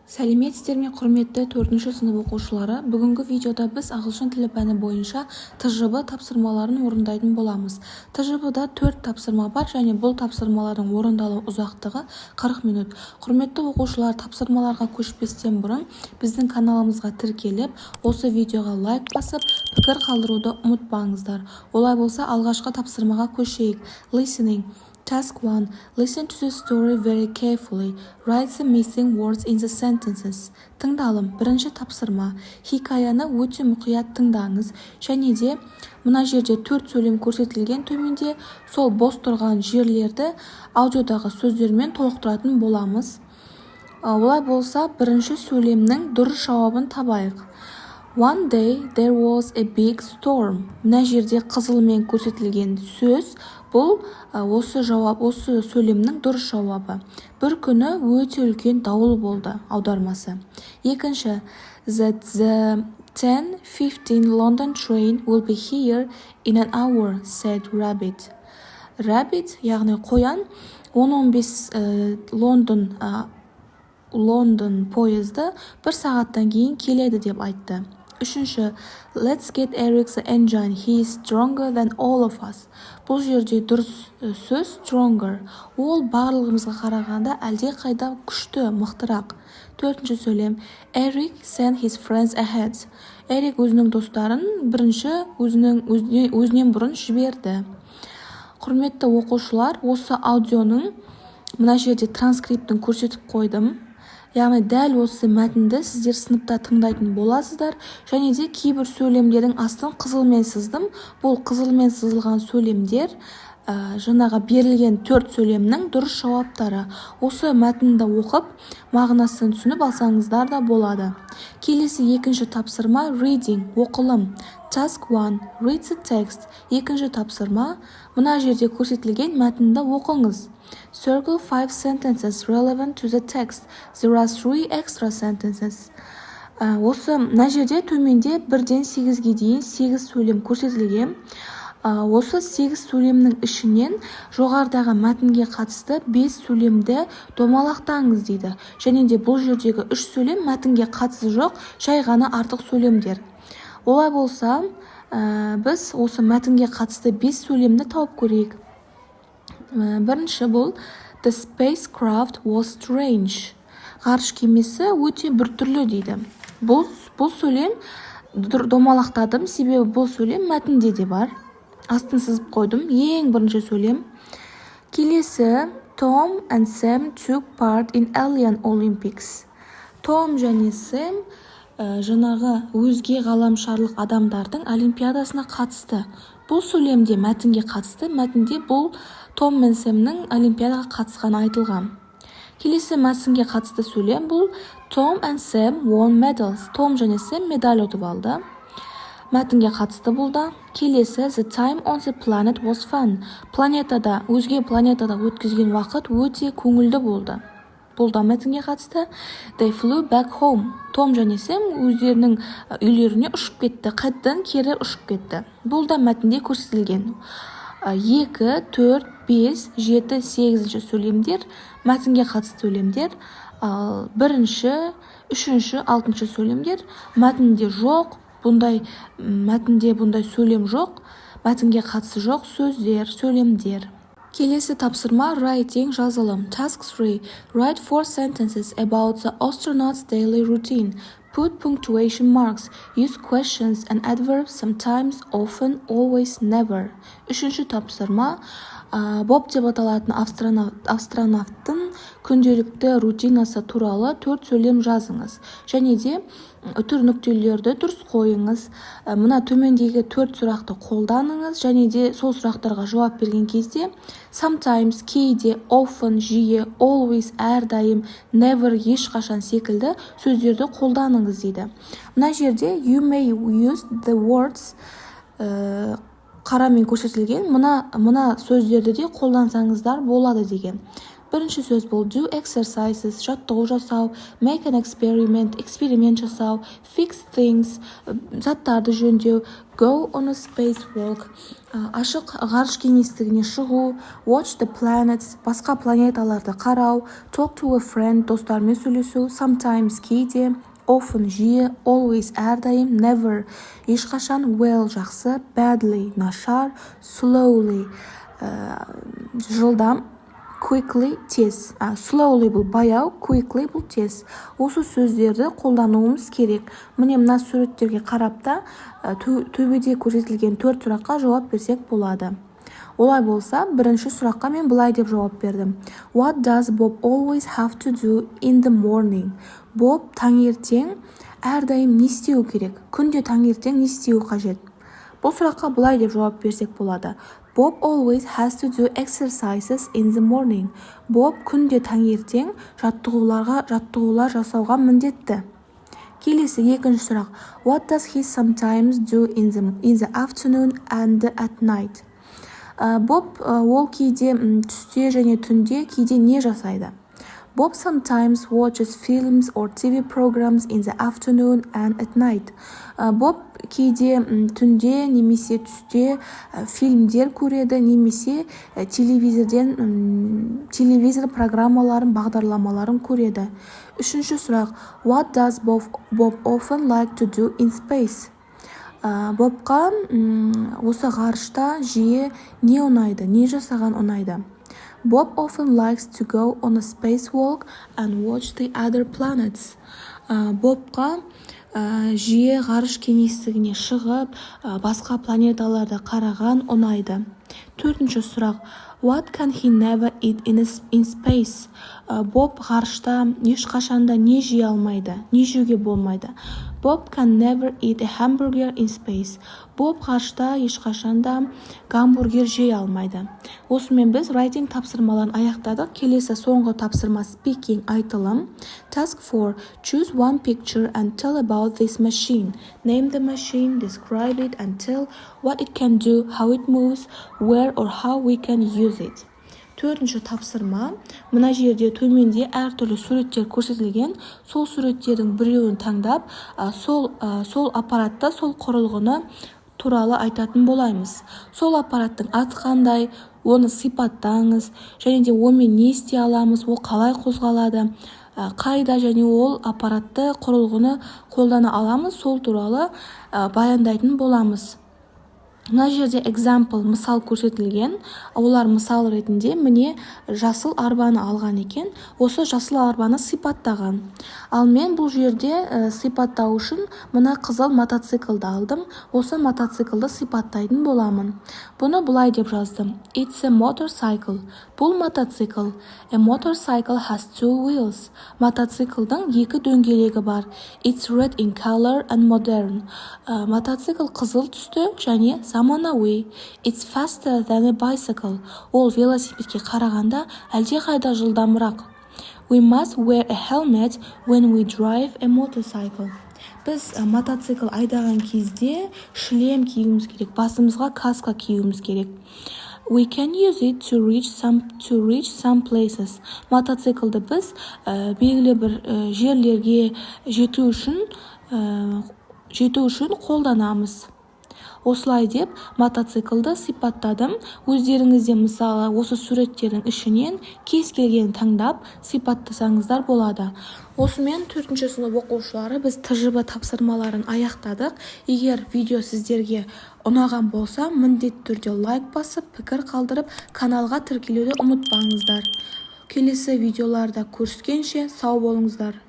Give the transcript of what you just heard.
Сәлеметсіздер ме, құрметті 4-ші сынып оқушылары. Бүгінгі видеода біз ағылшын тілі пәні бойынша ТЖБ тапсырмаларын орындайтын боламыз. ТЖБ-да 4 тапсырма бар және бұл тапсырмалардың орындалу ұзақтығы 40 минут. Құрметті оқушылар, тапсырмаларға көшпестен бұрын біздің каналымызға тіркеліп, осы видеоға лайк басып, пікір қалдыруды ұмытпаңыздар. Олай болса, алғашқы тапсырмаға көшейік. Listening. Task 1. Listen to the story very carefully. Write the missing words in the sentences. Тыңдалым. Бірінші тапсырма. Хикаяны өте мұқият тыңдаңыз. Және де мына жерде 4 сөйлем көрсетілген, төменде сол бос тұрған жерлерді аудиодағы сөздермен толықтыратын боламыз. Олай болса, бірінші сөйлемнің дұрыс жауабын табайық. One day there was a big storm. Мына жерде қызылмен көрсетілген сөз бұл осы сөйлемнің дұрыс жауабы. Бір күні өте үлкен дауыл болды, аудармасы. Екінші, the 10:15 London train will be here in an hour, said Rabbit. Rabbit, яғни қоян, 10:15 Лондон пойызды 1 сағаттан кейін келеді деп айтты. Үшінші, let's get Eric the engine, he is stronger than all of us. Бұл жерде дұрыс сөз stronger. Ол барлығымызға қарағанда әлде қайда күшті, мықтырақ. Төртінші сөйлем, Eric sent his friends ahead. Эрик өзінің достарын өзінен бұрын жіберді. Құрметті оқушылар, осы аудионың мына жерде транскриптін көрсетіп қойдым. Яғни дәл осы мәтінді сіздер сыныпта тыңдайтын боласыздар, және де кейбір сөйлемдердің астын қызылмен сыздым. Бұл қызылмен сызылған сөйлемдер жаңағы берілген 4 сөйлемнің дұрыс жауаптары. Осы мәтінді оқып, мағынасын түсініп алсаңыздар да болады. Келесі екінші тапсырма reading, оқылым. Task 1. Read the text. Екінші тапсырма, мына жерде көрсетілген мәтінді оқыңыз. Circle 5 sentences relevant to the text. There are 3 extra sentences. Осы мына жерде төменде 1-ден 8-ге дейін 8 сөйлем көрсетілген. Осы 8 сөйлемнің ішінен жоғарыдағы мәтінге қатысты 5 сөйлемді домалақтаңыз дейді. Және де бұл жердегі 3 сөйлем мәтінге қатысы жоқ, жай ғана артық сөйлемдер. Олай болса, біз осы мәтінге қатысты 5 сөйлемді тауып көрейік. Бірінші бұл The spacecraft was strange. Ғарыш кемесі өте біртүрлі дейді. Бұл сөйлем домалақтадым, себебі бұл сөйлем мәтінде де бар. Астын сызып қойдым. Ең бірінші сөйлем. Келесі Tom and Sam took part in Alien Olympics. Том және Сэм жаңағы өзге ғаламшарлық адамдардың олимпиадасына қатысты. Бұл сөйлемде мәтінге қатысты. Мәтінде бұл Том мен Сэмнің олимпиадаға қатысқаны айтылған. Келесі мәтінге қатысты сөйлем бұл Tom and Sam won medals. Том және Сэм медаль ұтып алды. Мәтінге қатысты бұл да. Келесі The time on the planet was fun. Өзге планетада өткізген уақыт өте көңілді болды. Бұл да мәтінге қатысты. They flew back home. Том және Сэм өздерінің үйлеріне ұшып кетті. Қайттан кері ұшып кетті. Бұл да мәтінде көрсетілген. 2, 4, 5, 7, 8 сөйлемдер мәтінге қатысты сөйлемдер. 1, 3, 6 сөйлемдер мәтінде жоқ. Мәтінде бұндай сөйлем жоқ. Мәтінге қатысы жоқ сөздер, сөйлемдер. Келесі тапсырма writing, жазылым. Task 3. Write 4 sentences about the astronauts' daily routine. Put punctuation marks. Use questions and adverbs sometimes, often, always, never. Үшінші тапсырма Боб деп аталатын астронавттың күнделікті рутинасы туралы 4 сөйлем жазыңыз. Және де үтір нүктелерді дұрыс қойыңыз. Мына төмендегі 4 сұрақты қолданыңыз. Және де сол сұрақтарға жауап берген кезде sometimes, кейде, often, жиі, always, әрдайым, never, ешқашан секілді сөздерді қолданыңыз дейді. Мына жерде you may use the words қарамен көрсетілген. Мұна сөздерді де қолдансаңыздар болады деген. Бірінші сөз бұл do exercises, жаттығу жасау, make an experiment, эксперимент жасау, fix things, заттарды жөндеу, go on a spacewalk, ашық ғарыш кеңістігіне шығу, watch the planets, басқа планеталарды қарау, talk to a friend, достармен сөйлесу, sometimes кейде, often жиі, always әрдайым, never ешқашан, well жақсы, badly нашар, slowly жылдам, quickly тез. Slowly бұл баяу, quickly бұл тез. Осы сөздерді қолдануымыз керек. Міне мына суреттерге қарап та төбеде көрсетілген 4 сұраққа жауап берсек болады. Олай болса, бірінші сұраққа мен былай деп жауап бердім. What does Bob always have to do in the morning? Боб таңертең әрдайым не істеу керек? Күнде таңертең не істеу қажет? Бұл сұраққа былай деп жауап берсек болады. Bob always has to do exercises in the morning. Боб күнде таңертең жаттығулар жасауға міндетті. Келесі екінші сұрақ. What does he sometimes do in the afternoon and at night? Боб ол кейде түсте және түнде кейде не жасайды? Bob sometimes watches films or TV programs in the afternoon and at night. Боб кейде түнде немесе түсте фильмдер көреді, немесе телевизор программаларын, бағдарламаларын көреді. Үшінші сұрақ. What does Bob often like to do in space? Бобқа осы ғарышта жиі не ұнайды, не жасаған ұнайды? Bob often likes to go on a spacewalk and watch the other planets. Бобқа жиі ғарыш кеңістігіне шығып, басқа планеталарды қараған ұнайды. Төртінші сұрақ. What can he never eat in space? Боб ғарышта ешқашанда не жей алмайды, не жеуге болмайды? Bob can never eat a hamburger in space. Боб ғарышта ешқашанда гамбургер жей алмайды. Осымен біз writing тапсырмаларын аяқтадық. Келесі соңғы тапсырма speaking, айтылым. Task 4. Choose one picture and tell about this machine. Name the machine, describe it and tell what it can do, how it moves, where or how we can use it. Төртінші тапсырма. Мына жерде төменде әртүрлі суреттер көрсетілген. Сол суреттердің біреуін таңдап, сол аппаратта сол құрылғыны туралы айтатын болаймыз. Сол аппараттың аты қандай, оны сипаттаңыз, және де онымен не істей аламыз, ол қалай қозғалады, қайда және ол аппаратты құрылғыны қолдана аламыз, сол туралы баяндайтын боламыз. Мына жерде example, мысал көрсетілген. Олар мысал ретінде міне жасыл арбаны алған екен. Осы жасыл арбаны сипаттаған. Ал мен бұл жерде сипаттау үшін мына қызыл мотоциклді алдым. Осы мотоциклді сипаттайтын боламын. Бұны бұлай деп жаздым. It's a motorcycle. Бұл мотоцикл. A motorcycle has two wheels. Мотоциклдің екі дөңгелегі бар. It's red in color and modern. Мотоцикл қызыл түсті және заманауи. It's faster than a bicycle. Ол велосипедке қарағанда әлдеқайда жылдамырақ. We must wear a helmet when we drive a motorcycle. Біз мотоцикл айдаған кезде шлем киюіміз керек, басымызға каска киюіміз керек. We can use it to reach some places. Мотоциклді біз белгілі бір жерлерге жету үшін қолданамыз. Осылай деп мотоциклді сипаттадым. Өздеріңізде мысалы осы суреттердің ішінен кез келген таңдап сипаттасаңыздар болады. Осымен 4-ші сынып оқушылары біз ТЖБ тапсырмаларын аяқтадық. Егер видео сіздерге ұнаған болса, міндетті түрде лайк басып, пікір қалдырып, каналға тіркелуді ұмытпаңыздар. Келесі видеоларда көріскенше сау болыңыздар.